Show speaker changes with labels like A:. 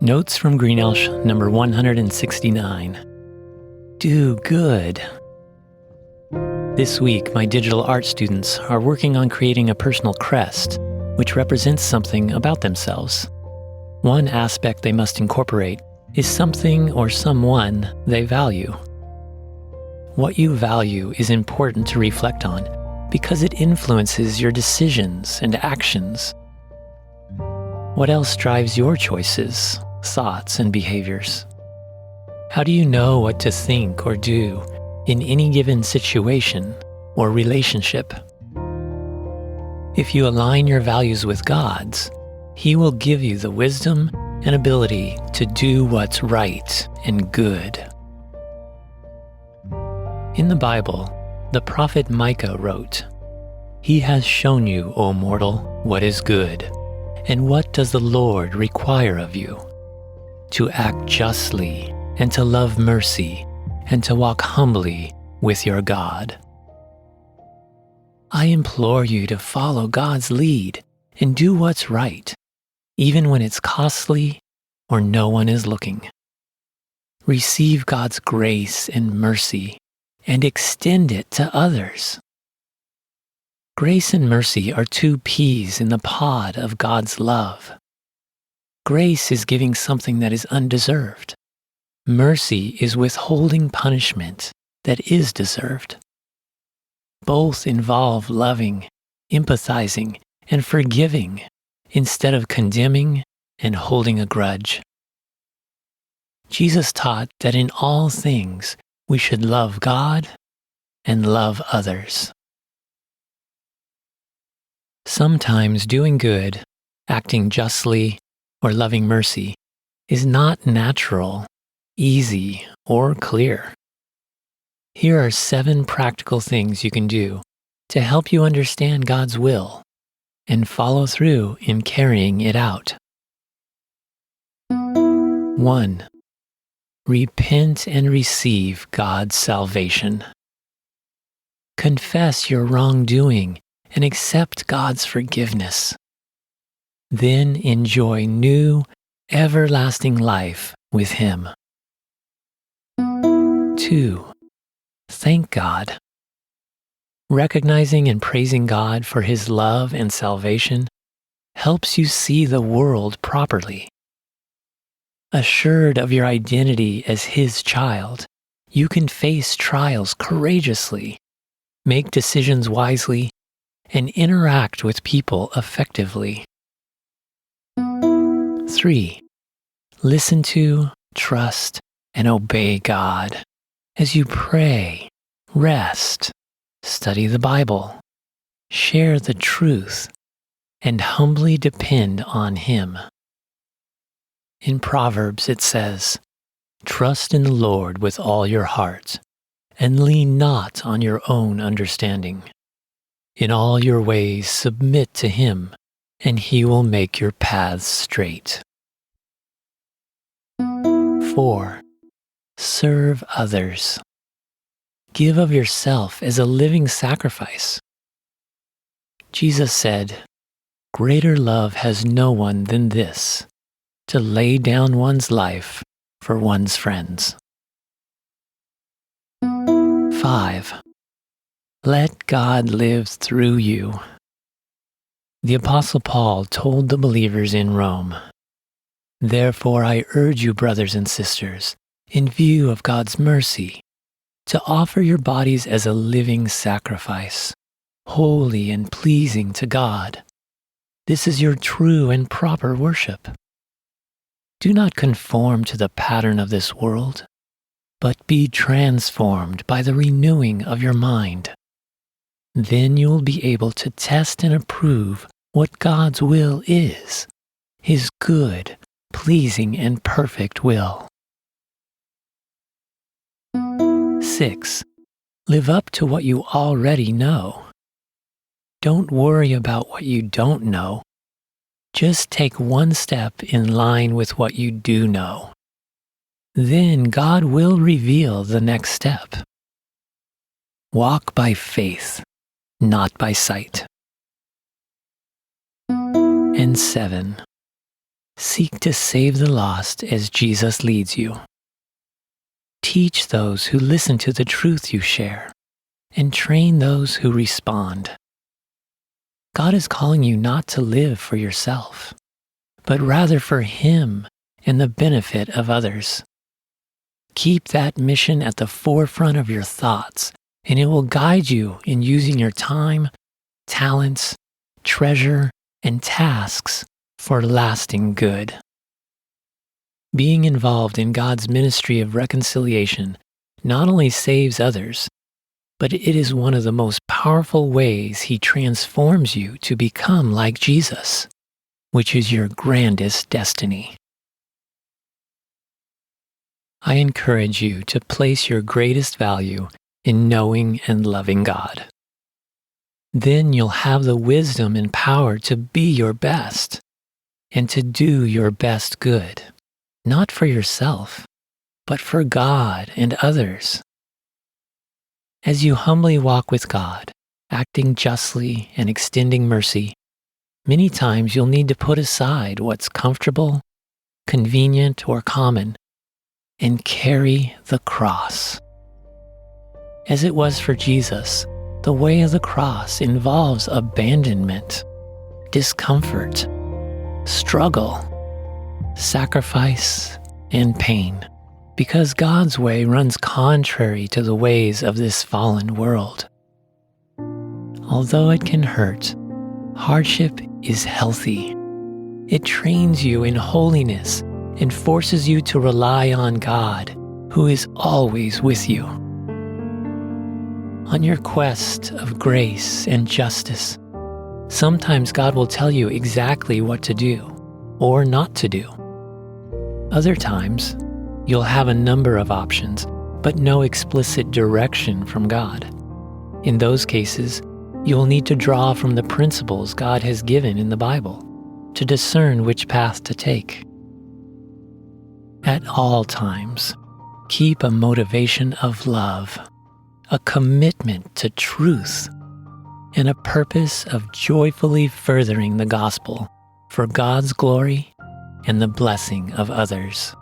A: Notes from Greenelsh number 169. Do good. This week, my digital art students are working on creating a personal crest, which represents something about themselves. One aspect they must incorporate is something or someone they value. What you value is important to reflect on because it influences your decisions and actions. What else drives your choices, thoughts, and behaviors? How do you know what to think or do in any given situation or relationship? If you align your values with God's, He will give you the wisdom and ability to do what's right and good. In the Bible, the prophet Micah wrote, "He has shown you, O mortal, what is good, and what does the Lord require of you? To act justly, and to love mercy, and to walk humbly with your God." I implore you to follow God's lead and do what's right, even when it's costly or no one is looking. Receive God's grace and mercy and extend it to others. Grace and mercy are two peas in the pod of God's love. Grace is giving something that is undeserved. Mercy is withholding punishment that is deserved. Both involve loving, empathizing, and forgiving instead of condemning and holding a grudge. Jesus taught that in all things we should love God and love others. Sometimes doing good, acting justly, or loving mercy is not natural, easy, or clear. Here are 7 practical things you can do to help you understand God's will and follow through in carrying it out. 1. Repent and receive God's salvation. Confess your wrongdoing and accept God's forgiveness. Then enjoy new, everlasting life with Him. 2. Thank God. Recognizing and praising God for His love and salvation helps you see the world properly. Assured of your identity as His child, you can face trials courageously, make decisions wisely, and interact with people effectively. 3. Listen to, trust, and obey God as you pray, rest, study the Bible, share the truth, and humbly depend on Him. In Proverbs it says, "Trust in the Lord with all your heart, and lean not on your own understanding. In all your ways submit to Him, and He will make your paths straight." 4. Serve others. Give of yourself as a living sacrifice. Jesus said, "Greater love has no one than this, to lay down one's life for one's friends." 5. Let God live through you. The Apostle Paul told the believers in Rome, "Therefore I urge you, brothers and sisters, in view of God's mercy, to offer your bodies as a living sacrifice, holy and pleasing to God. This is your true and proper worship. Do not conform to the pattern of this world, but be transformed by the renewing of your mind. Then you will be able to test and approve what God's will is, His good, pleasing, and perfect will." 6. Live up to what you already know. Don't worry about what you don't know. Just take one step in line with what you do know. Then God will reveal the next step. Walk by faith, not by sight. And 7. Seek to save the lost as Jesus leads you. Teach those who listen to the truth you share, and train those who respond. God is calling you not to live for yourself, but rather for Him and the benefit of others. Keep that mission at the forefront of your thoughts, and it will guide you in using your time, talents, treasure, and tasks for lasting good. Being involved in God's ministry of reconciliation not only saves others, but it is one of the most powerful ways He transforms you to become like Jesus, which is your grandest destiny. I encourage you to place your greatest value in knowing and loving God. Then you'll have the wisdom and power to be your best and to do your best good, not for yourself, but for God and others. As you humbly walk with God, acting justly and extending mercy, many times you'll need to put aside what's comfortable, convenient, or common, and carry the cross. As it was for Jesus, the way of the cross involves abandonment, discomfort, struggle, sacrifice, and pain, because God's way runs contrary to the ways of this fallen world. Although it can hurt, hardship is healthy. It trains you in holiness and forces you to rely on God, who is always with you. On your quest of grace and justice, sometimes God will tell you exactly what to do or not to do. Other times, you'll have a number of options, but no explicit direction from God. In those cases, you'll need to draw from the principles God has given in the Bible to discern which path to take. At all times, keep a motivation of love, a commitment to truth, and a purpose of joyfully furthering the gospel for God's glory and the blessing of others.